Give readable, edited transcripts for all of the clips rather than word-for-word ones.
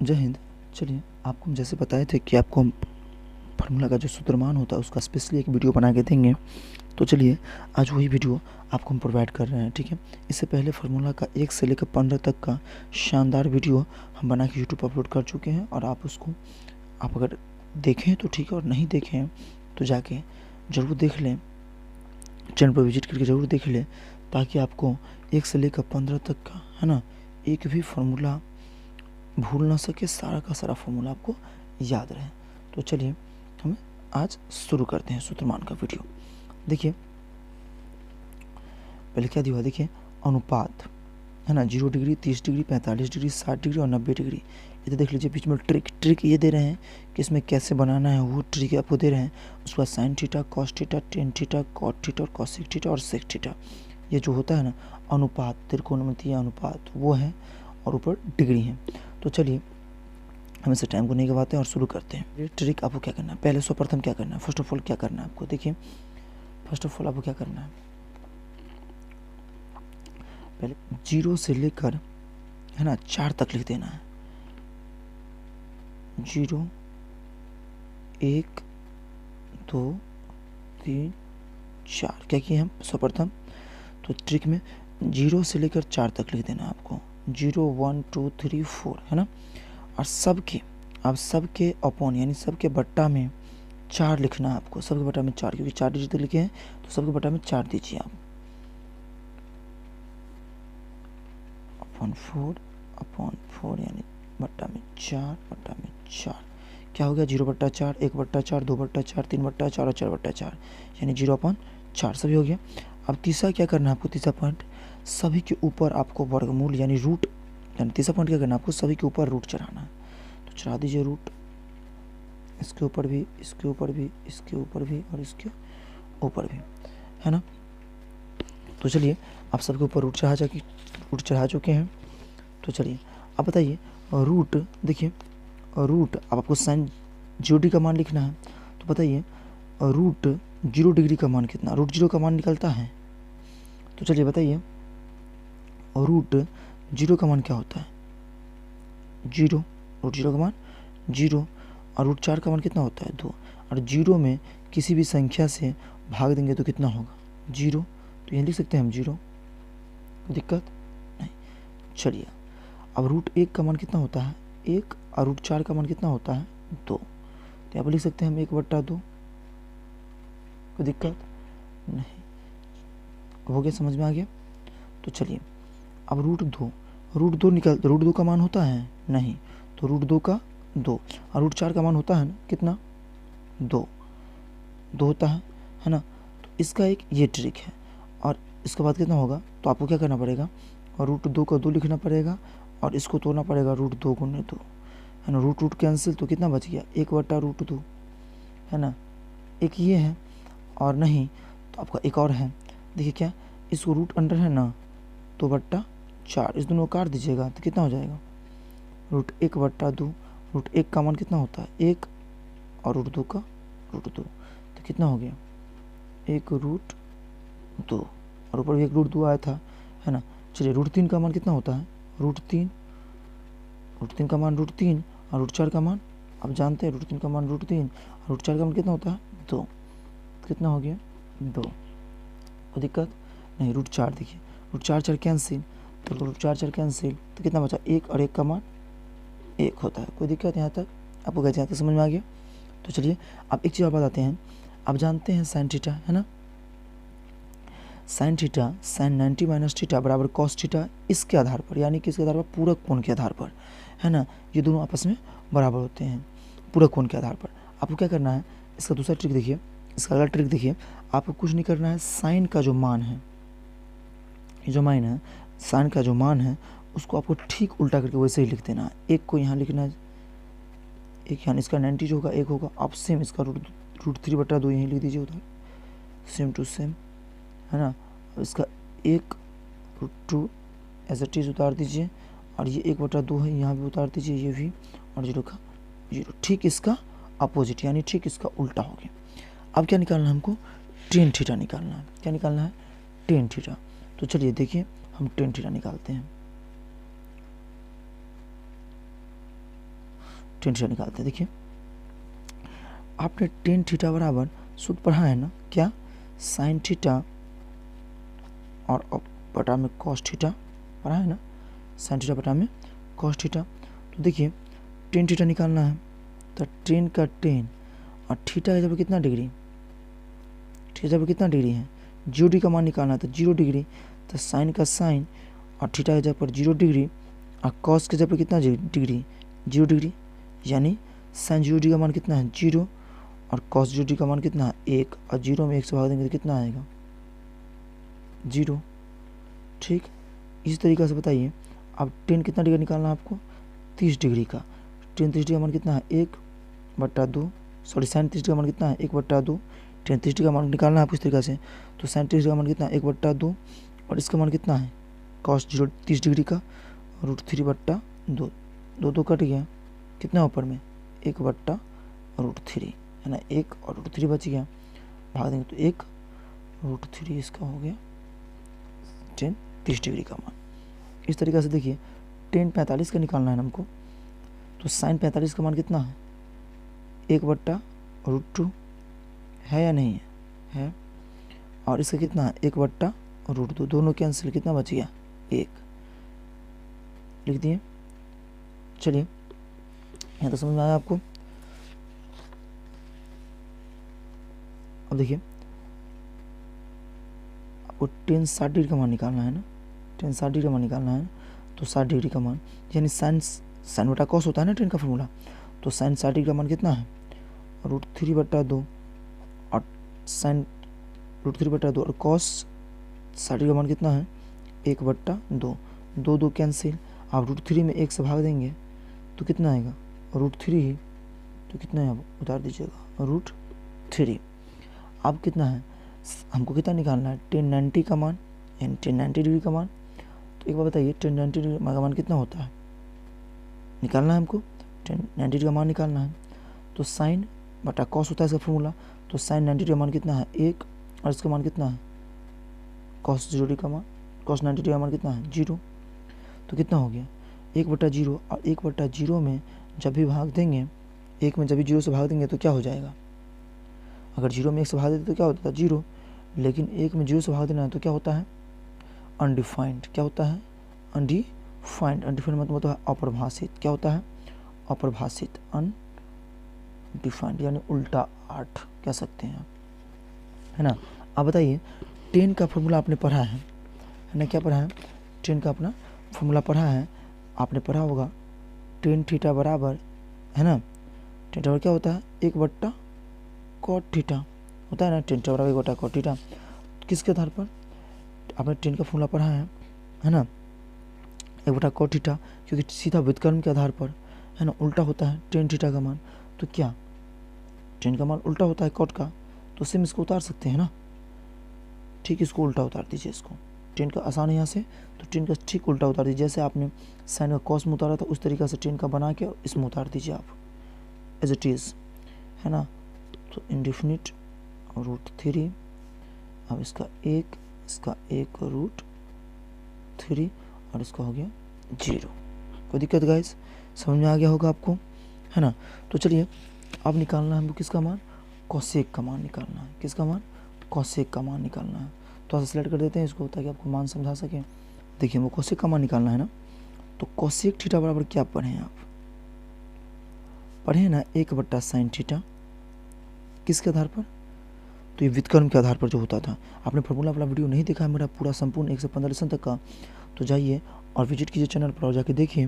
जय हिंद। चलिए, आपको हम जैसे बताए थे कि आपको हम फार्मूला का जो सूत्रमान होता है उसका स्पेशली एक वीडियो बना के देंगे। तो चलिए, आज वही वीडियो आपको हम प्रोवाइड कर रहे हैं, ठीक है। इससे पहले फार्मूला का 1 से लेकर 15 तक का शानदार वीडियो हम बना के यूट्यूब पर अपलोड कर चुके हैं, और आप अगर देखें तो ठीक है, और नहीं देखें तो जाके ज़रूर देख लें, चैनल पर विजिट करके ज़रूर देख लें, ताकि आपको 1 से लेकर 15 तक का, है ना, एक भी फार्मूला भूल ना सके, सारा का सारा फार्मूला आपको याद रहे। तो चलिए, हम आज शुरू करते हैं सूत्रमान का वीडियो। देखिए, पहले क्या दिया, देखिए अनुपात, है ना, 0 डिग्री, 30 डिग्री, 45 डिग्री, 60 डिग्री और 90 डिग्री। ये तो देख लीजिए, बीच में ट्रिक ये दे रहे हैं कि इसमें कैसे बनाना है, वो ट्रिक आपको दे रहे हैं। उसके बाद sine theta, cos theta, tan theta, cot theta और कॉसेक थीटा और सेक थीटा, ये जो होता है ना अनुपात, त्रिकोणमितीय अनुपात, वो है, और ऊपर डिग्री है। तो चलिए, हम इसे टाइम को नहीं गवाते हैं और शुरू करते हैं। ये ट्रिक आपको क्या करना है, पहले सर्वप्रथम क्या करना है, फर्स्ट ऑफ ऑल क्या करना है आपको, देखिए फर्स्ट ऑफ ऑल आपको क्या करना है, पहले 0 से लेकर, है ना, 4 तक लिख देना है। 0, 1, 2, 3, 4 क्या किए हम सर्वप्रथम, तो ट्रिक में 0 से लेकर 4 तक लिख देना है आपको। 0, 1, 2, 3, 4, है ना, और सबके अपॉन यानी सबके बट्टा में 4 लिखना है आपको। सबके बट्टा में 4, क्योंकि 4 डिजिट लिखे हैं तो सबके बट्टा में 4 दीजिए आप। अपॉन 4 यानी बट्टा में 4 क्या हो गया, 0/4, 1/4, 2/4, 3/4 और 4/4, यानी 0/4 सभी हो गया। अब तीसरा क्या करना है आपको, तीसरा पॉइंट, सभी के ऊपर आपको वर्गमूल यानी रूट, यानी तीसरा पॉइंट क्या करना है आपको, सभी के ऊपर रूट चढ़ाना है। तो चढ़ा दीजिए रूट, इसके ऊपर भी, इसके ऊपर भी, इसके ऊपर भी और इसके ऊपर भी, है ना। तो चलिए, आप सबके ऊपर रूट चढ़ा चुके हैं। तो चलिए, अब बताइए रूट, देखिए रूट, अब आपको साइन 0 डिग्री का मान लिखना है। तो बताइए रूट 0 डिग्री का मान कितना, रूट 0 का मान निकलता है। तो चलिए बताइए, रूट 0 का मान क्या होता है, 0, रूट 0 का मान 0, और रूट 4 का मान कितना होता है, 2, और 0 में किसी भी संख्या से भाग देंगे तो कितना होगा, 0, तो यहाँ लिख सकते हैं हम 0, दिक्कत नहीं। चलिए, अब रूट 1 का मान कितना होता है, 1, और रूट 4 का मान कितना होता है, 2, तो यहाँ पर लिख सकते हैं हम 1/2, कोई दिक्कत नहीं, हो गया, समझ में आ गया। तो चलिए, अब रूट 2 का मान होता है नहीं, तो रूट 2 का 2, और रूट 4 का मान होता है ना कितना, 2 होता है ना। तो इसका एक ये ट्रिक है, और इसके बाद कितना होगा, तो आपको क्या करना पड़ेगा, और रूट 2 का 2 लिखना पड़ेगा, और इसको तोड़ना पड़ेगा, रूट 2 गुने 2, है ना, रूट कैंसिल, तो कितना बच गया, 1/√2, है ना, एक ये है, और नहीं तो आपका एक और है, देखिए क्या, इसको रूट अंडर है ना, 2/4, इस दोनों को काट दीजिएगा तो कितना हो जाएगा, रूट 1/2, रूट 1 का मान कितना होता है 1, और रूट 2 का रूट 2, तो कितना हो गया, 1√2, और ऊपर भी 1√2 आया था, है ना। चलिए, रूट 3 का मान कितना होता है, रूट 3 का मान रूट 3, और रूट 4 का मान आप जानते हैं, रूट 3 का मान रूट 3, और रूट 4 का मान कितना होता है 2, कितना हो गया 2, कोई दिक्कत नहीं। रूट 4 देखिए, रूट 4 कैंसिल, तो रूट 4 कैंसिल, तो कितना बचा, 1, और 1 का मान 1 होता है, कोई दिक्कत यहाँ तक आपको, कैसे यहाँ तक समझ में आ गया। तो चलिए, अब एक चीज़ और बताते हैं, आप जानते हैं साइन थीटा, है ना, साइन 90 माइनस थीटा बराबर कॉस थीटा, इसके आधार पर, यानी कि इसके आधार पर, पूरक कोण के आधार पर, है ना, ये दोनों आपस में बराबर होते हैं पूरक कोण के आधार पर। आपको क्या करना है, इसका दूसरा ट्रिक देखिए, इसका अगला ट्रिक देखिए, आपको कुछ नहीं करना है, साइन का जो मान है, ये जो मान है, साइन का जो मान है, उसको आपको ठीक उल्टा करके वैसे ही लिख देना है। एक को यहाँ लिखना है, एक यहाँ, इसका 90 जो होगा 1 होगा, आप सेम इसका रूट 3/2 यहीं लिख दीजिए उधर, सेम टू सेम, है ना। इसका 1√2 एज इट इज उतार दीजिए, और ये 1/2 है, यहाँ भी उतार दीजिए, ये भी, और 0 का 0, ठीक इसका अपोजिट, यानी ठीक इसका उल्टा हो गया। अब क्या निकालना है हमको, टेन थीटा निकालना है। क्या निकालना है, टेन थीटा। तो चलिए देखिए, हम टेन थीटा निकालते हैं। टेन थीटा निकालते हैं। देखिए आपने टेन थीटा बराबर सूत्र पढ़ा है ना, क्या, साइन थीटा और बटा में कॉस थीटा पढ़ा है ना, साइन थीटा बटा में कॉस थीटा। तो देखिए टेन थीटा निकालना है तो टेन का टेन और थीटा की जगह कितना डिग्री, थीटा जगह कितना डिग्री है, 0 डिग्री का मान निकालना है तो 0 डिग्री, तो साइन का साइन और थीटा की जगह पर 0 डिग्री और कॉस के जगह पर कितना डिग्री, 0 डिग्री, यानी साइन 0 डिग्री का मान कितना है 0 और कॉस 0 डिग्री का मान कितना है 1, और 0 में 1 से भाग देंगे तो कितना आएगा 0। ठीक, इस तरीक़े से बताइए। अब टेन कितना डिग्री निकालना है आपको, 30 डिग्री का, टेन 30 डिग्री का मान कितना है 1/2, सॉरी साइन 30 डिग्री का मान कितना है 1/2, टेन 30 डिग्री का मान निकालना है आपको इस तरीके से। तो साइन 30 डिग्री का मान कितना है 1/2 और इसका मान कितना है कॉस 30 डिग्री का √3/2, 2 कट गया, कितना ऊपर में 1/√3 है ना, 1 और √3 बच गया, भाग देंगे तो 1√3 इसका हो गया टेन 30 डिग्री का मान। इस तरीके से देखिए टेन 45 का निकालना है हमको, तो साइन 45 का मान कितना है 1/√2 है या नहीं है, और इसका कितना है 1/√2, दोनों कैंसिल, कितना बच गया 1, लिख दिए। चलिए यहाँ तो समझ में आया आपको। अब देखिए आपको टेन 60 डिग्री का मान निकालना है ना, टेन 60 डिग्री का मान निकालना है, तो 60 डिग्री का मान यानी साइन बटा कॉस होता है ना टेन का फॉर्मूला, तो साइन 60 डिग्री का मान कितना है √3/2 और साइन √3/2 और कॉस 60 डिग्री का मान कितना है 1/2, 2 कैंसिल, आप √3 में 1 से भाग देंगे तो कितना आएगा √3, तो कितना है आप उतार दीजिएगा √3। अब कितना है, हमको कितना निकालना है 1090 का मान, यानी 1090 डिग्री का मान। तो एक बार बताइए 1090 डिग्री का मान कितना होता है, निकालना है हमको 1090 डिग्री का मान निकालना है, तो साइन बटा कॉस होता है इसका फॉर्मूला, तो साइन 90 डिग्री का मान कितना है 1 और इसका मान कितना है कॉस 0 डिग्री का मान, कॉस 90 डिग्री का मान कितना है 0, तो कितना हो गया 1/0, और 1/0 में जब भी भाग देंगे, 1 में जब भी 0 से भाग देंगे तो क्या हो जाएगा, अगर 0 में 1 से भाग देते तो क्या होता है 0, लेकिन 1 में 0 से भाग देना है तो क्या होता है अनडिफाइंड, क्या होता है अनडिफाइंड, अनडिफाइंड मतलब होता है अपरिभाषित, क्या होता है अपरिभाषित, अनडिफाइंड यानी उल्टा 8 कह सकते हैं आप, है ना। अब बताइए 10 का फॉर्मूला आपने पढ़ा है ना, क्या पढ़ा है 10 का अपना फॉर्मूला पढ़ा है, आपने पढ़ा होगा टेन थीटा बराबर, है ना, टेन थीटा क्या होता है 1/cot थीटा होता है ना, टेन थीटा बराबर 1/cot थीटा, किसके आधार पर आपने 10 का फॉर्मूला पढ़ा है ना 1/cot थीटा, क्योंकि सीधा व्युत्क्रम के आधार पर, है ना, उल्टा होता है टेन थीटा का मान, तो क्या टेन का मान उल्टा होता है कॉट का, तो सेम इसको उतार सकते हैं ना, ठीक, इसको उल्टा उतार दीजिए, इसको टेन का आसान है यहाँ से, तो टेन का ठीक उल्टा उतार दीजिए, जैसे आपने साइन का कॉस में उतारा था उस तरीक़े से टेन का बना के इसमें उतार दीजिए आप एज इट इज़, है ना। तो इंडिफिनिट √3, अब इसका 1 √3 और इसका हो गया 0। कोई दिक्कत गाइस, समझ में आ गया होगा आपको, है ना। तो चलिए अब निकालना है हमको किसका मान, कोसेक का मान निकालना है, किसका मान कोसेक का मान निकालना है। तो ऐसा सेलेक्ट कर देते हैं इसको ताकि आपको मान समझा सकें। देखिए वो कोसेक का मान निकालना है ना, तो कोसेक थीटा बराबर क्या पढ़े हैं आप, पढ़े ना 1/sin थीटा, किसके आधार पर, तो ये व्युत्क्रम के आधार पर जो होता था। आपने फॉर्मूला वाला वीडियो नहीं देखा है मेरा पूरा संपूर्ण 1 से 15 लेसन तक का, तो जाइए और विजिट कीजिए चैनल पर और जाके देखिए,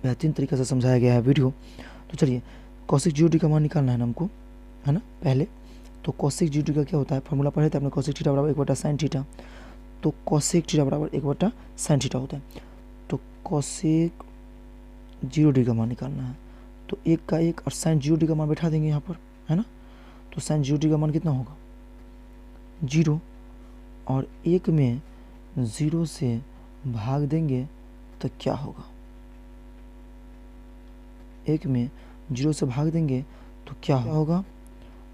बेहतरीन तरीके से समझाया गया है वीडियो। तो चलिए कोसेक 0 का मान निकालना है ना हमको, है ना। पहले तो कोसेक 0 का क्या होता है, फॉर्मूला पढ़े थे आपने, कोसेक थीटा बराबर 1/sin थीटा, तो कोसेक थीटा बराबर 1/sin थीटा होता है। तो कोसेक 0 का मान निकालना है, तो 1 का 1 और साइन 0 का मान बैठा देंगे यहाँ पर, है ना। तो साइन 0 का मान कितना होगा 0, और 1 में 0 से भाग देंगे तो क्या होगा, 1 में 0 से भाग देंगे तो क्या होगा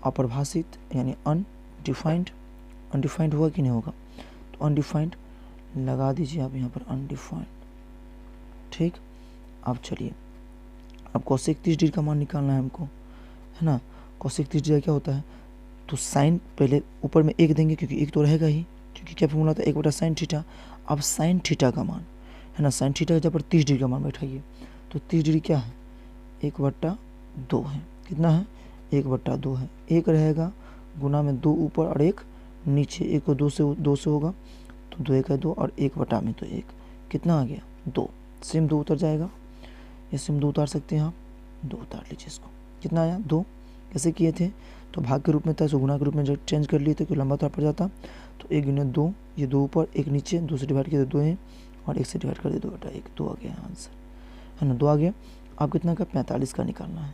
अपरिभाषित यानी अनडिफाइंड, अनडिफाइंड होगा कि नहीं होगा, तो अनडिफाइंड लगा दीजिए आप यहाँ पर अनडिफाइंड, ठीक। अब चलिए अब कोसेक 30 डिग्री का मान निकालना है हमको, है ना। कोसेक 30 डिग्री क्या होता है, तो साइन पहले ऊपर में एक देंगे क्योंकि एक तो रहेगा ही, क्योंकि क्या फॉर्मूला था 1/sin थीटा। अब साइन थीटा का मान, है ना, साइन थीटा जब पर 30 डिग्री का मान बैठाइए, तो 30 डिग्री क्या है 1/2 है। कितना है 1/2 है। एक रहेगा गुना में 2 ऊपर और 1 नीचे, 1 को 2 से होगा तो 2 1 है 2 और 1/में तो 1, कितना आ गया 2। सेम 2 उतर जाएगा, ये सेम 2 उतार सकते हैं आप, 2 उतार लीजिए इसको। कितना आया 2। कैसे किए थे, तो भाग के रूप में था, सो गुना के रूप में जब चेंज कर लिए थे क्योंकि लंबा तार पड़ जाता, तो 1 गुना 2, ये 2 ऊपर 1 नीचे, 2 से डिवाइड किया तो 2 है और 1 से डिवाइड कर दिया 2/1, 2 आ गया आंसर, है ना। 2 आ गया। अब कितना का 45 का निकालना है,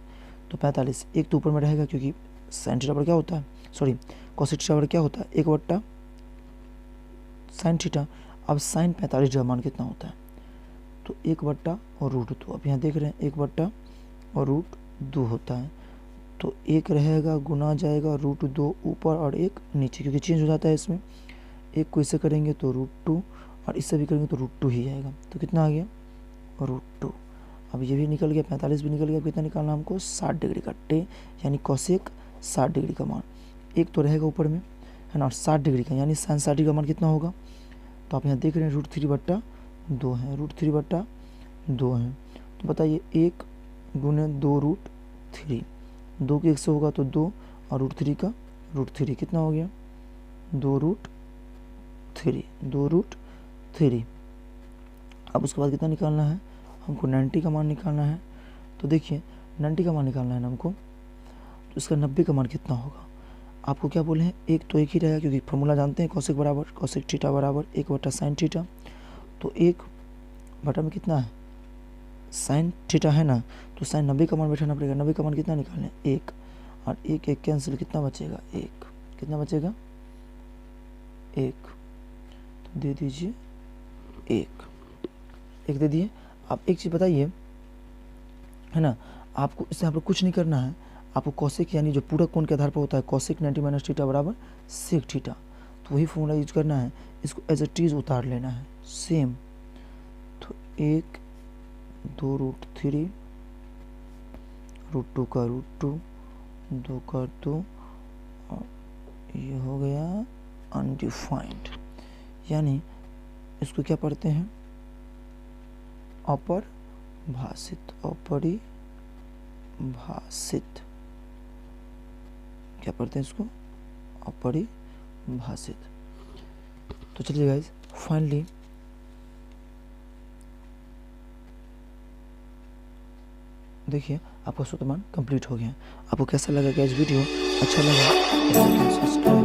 तो 45 एक तो ऊपर में रहेगा क्योंकि साइन थीटा पर क्या होता है, सॉरी कोसेक थीटा पर क्या होता है 1/sin थीटा। अब साइन 45 डिग्री मान कितना होता है, तो 1/√2। अब यहाँ देख रहे हैं 1/√2 होता है, तो 1 रहेगा गुना जाएगा √2 ऊपर और 1 नीचे, क्योंकि चेंज हो जाता है इसमें। 1 को इससे करेंगे तो √2 और इससे भी करेंगे तो √2 ही आएगा, तो कितना आ गया √2। अब ये भी निकल गया, 45 भी निकल गया। कितना निकालना हमको 60 डिग्री का टे, यानी कोसेक 60 डिग्री का मान। एक तो रहेगा ऊपर में, है ना, और 60 डिग्री का, यानी साइन 60 डिग्री का मान कितना होगा, तो आप यहाँ देख रहे हैं √3/2 है, √3/2 है। तो बताइए 1 गुने 2√3, 2 के 1 से होगा तो 2 और √3 का √3 कितना हो गया 2√3। अब उसके बाद कितना निकालना है हमको, 90 का मान निकालना है। तो देखिए 90 का मान निकालना है ना हमको, तो इसका 90 का मान कितना होगा। आपको क्या बोले हैं, एक तो एक ही रहेगा क्योंकि फॉर्मूला जानते हैं, कोसेक थीटा बराबर 1/sin थीटा। तो 1/, में कितना है साइन थीटा है ना, तो साइन 90 का मान बैठाना पड़ेगा। 90 का मान कितना निकालना है 1, और 1 1 कैंसिल, कितना बचेगा 1, कितना बचेगा 1, तो दे दीजिए 1 दे दिए। आप एक चीज़ बताइए, है ना, आपको इससे आप लोग कुछ नहीं करना है, आपको कोसेक यानी जो पूरा कोण के आधार पर होता है कोसेक 90 - थीटा बराबर सेक थीटा, तो वही फॉर्मूला यूज करना है, इसको एज इट इज उतार लेना है सेम। तो 1 2√3 √2 का √2 2 का 2 और ये हो गया अनडिफाइंड, यानी इसको क्या पढ़ते हैं अपरिभाषित, अपरिभाषित क्या पढ़ते हैं इसको अपरिभाषित। तो चलिए गाइस फाइनली देखिए आपका सूत्रमान कंप्लीट हो गया। आपको कैसा लगा गाइस वीडियो, अच्छा लगा तो सब्सक्राइब